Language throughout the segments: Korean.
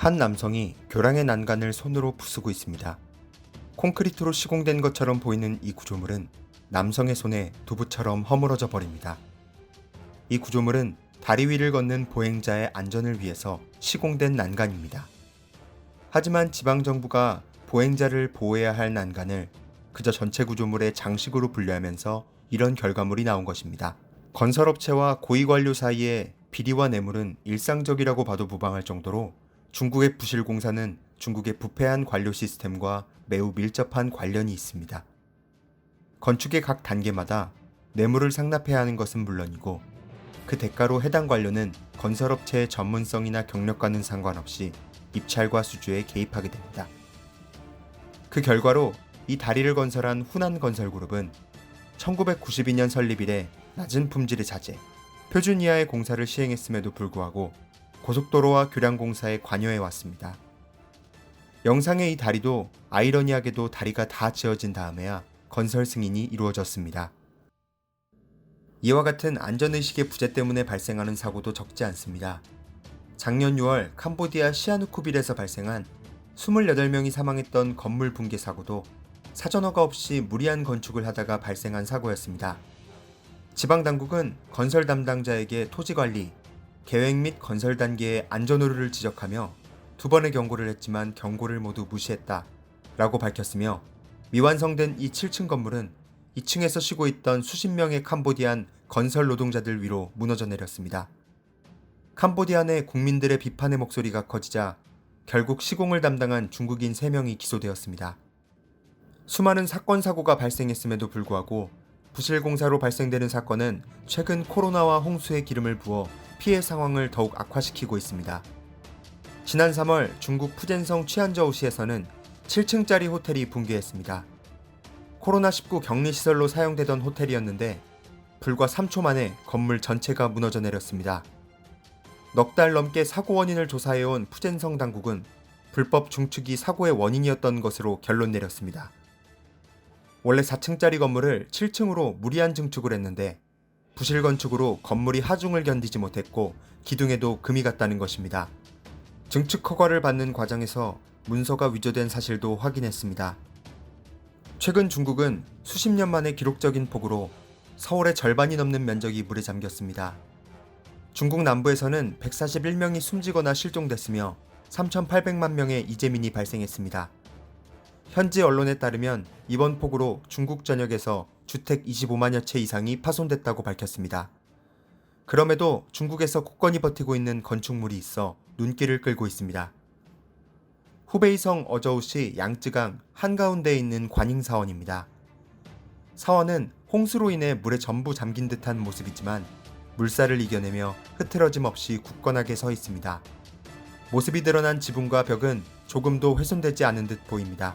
한 남성이 교량의 난간을 손으로 부수고 있습니다. 콘크리트로 시공된 것처럼 보이는 이 구조물은 남성의 손에 두부처럼 허물어져 버립니다. 이 구조물은 다리 위를 걷는 보행자의 안전을 위해서 시공된 난간입니다. 하지만 지방정부가 보행자를 보호해야 할 난간을 그저 전체 구조물의 장식으로 분류하면서 이런 결과물이 나온 것입니다. 건설업체와 고위관료 사이의 비리와 뇌물은 일상적이라고 봐도 무방할 정도로 중국의 부실공사는 중국의 부패한 관료 시스템과 매우 밀접한 관련이 있습니다. 건축의 각 단계마다 뇌물을 상납해야 하는 것은 물론이고 그 대가로 해당 관료는 건설업체의 전문성이나 경력과는 상관없이 입찰과 수주에 개입하게 됩니다. 그 결과로 이 다리를 건설한 후난건설그룹은 1992년 설립 이래 낮은 품질의 자재, 표준 이하의 공사를 시행했음에도 불구하고 고속도로와 교량공사에 관여해왔습니다. 영상의 이 다리도 아이러니하게도 다리가 다 지어진 다음에야 건설 승인이 이루어졌습니다. 이와 같은 안전의식의 부재 때문에 발생하는 사고도 적지 않습니다. 작년 6월 캄보디아 시아누쿠빌에서 발생한 28명이 사망했던 건물 붕괴 사고도 사전허가 없이 무리한 건축을 하다가 발생한 사고였습니다. 지방당국은 건설 담당자에게 토지관리, 계획 및 건설 단계의 안전오류를 지적하며 2번의 경고를 했지만 경고를 모두 무시했다 라고 밝혔으며 미완성된 이 7층 건물은 2층에서 쉬고 있던 수십 명의 캄보디안 건설 노동자들 위로 무너져 내렸습니다. 캄보디아 내 국민들의 비판의 목소리가 커지자 결국 시공을 담당한 중국인 3명이 기소되었습니다. 수많은 사건 사고가 발생했음에도 불구하고 부실공사로 발생되는 사건은 최근 코로나와 홍수에 기름을 부어 피해 상황을 더욱 악화시키고 있습니다. 지난 3월 중국 푸젠성 취안저우시에서는 7층짜리 호텔이 붕괴했습니다. 코로나19 격리시설로 사용되던 호텔이었는데 불과 3초 만에 건물 전체가 무너져 내렸습니다. 넉 달 넘게 사고 원인을 조사해온 푸젠성 당국은 불법 중축이 사고의 원인이었던 것으로 결론 내렸습니다. 원래 4층짜리 건물을 7층으로 무리한 증축을 했는데 부실 건축으로 건물이 하중을 견디지 못했고 기둥에도 금이 갔다는 것입니다. 증축 허가를 받는 과정에서 문서가 위조된 사실도 확인했습니다. 최근 중국은 수십 년 만에 기록적인 폭우로 서울의 절반이 넘는 면적이 물에 잠겼습니다. 중국 남부에서는 141명이 숨지거나 실종됐으며 3,800만 명의 이재민이 발생했습니다. 현지 언론에 따르면 이번 폭우로 중국 전역에서 주택 25만여 채 이상이 파손됐다고 밝혔습니다. 그럼에도 중국에서 굳건히 버티고 있는 건축물이 있어 눈길을 끌고 있습니다. 후베이성 어저우시 양쯔강 한가운데에 있는 관잉사원입니다. 사원은 홍수로 인해 물에 전부 잠긴 듯한 모습이지만 물살을 이겨내며 흐트러짐 없이 굳건하게 서 있습니다. 모습이 드러난 지붕과 벽은 조금도 훼손되지 않은 듯 보입니다.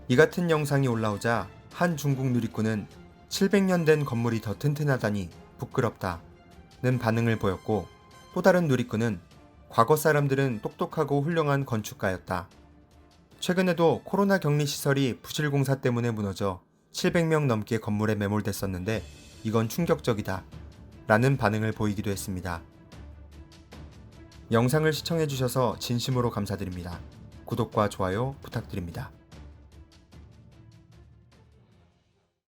이 같은 영상이 올라오자 한 중국 누리꾼은 700년 된 건물이 더 튼튼하다니 부끄럽다는 반응을 보였고 또 다른 누리꾼은 과거 사람들은 똑똑하고 훌륭한 건축가였다. 최근에도 코로나 격리 시설이 부실공사 때문에 무너져 700명 넘게 건물에 매몰됐었는데 이건 충격적이다 라는 반응을 보이기도 했습니다. 영상을 시청해주셔서 진심으로 감사드립니다. 구독과 좋아요 부탁드립니다.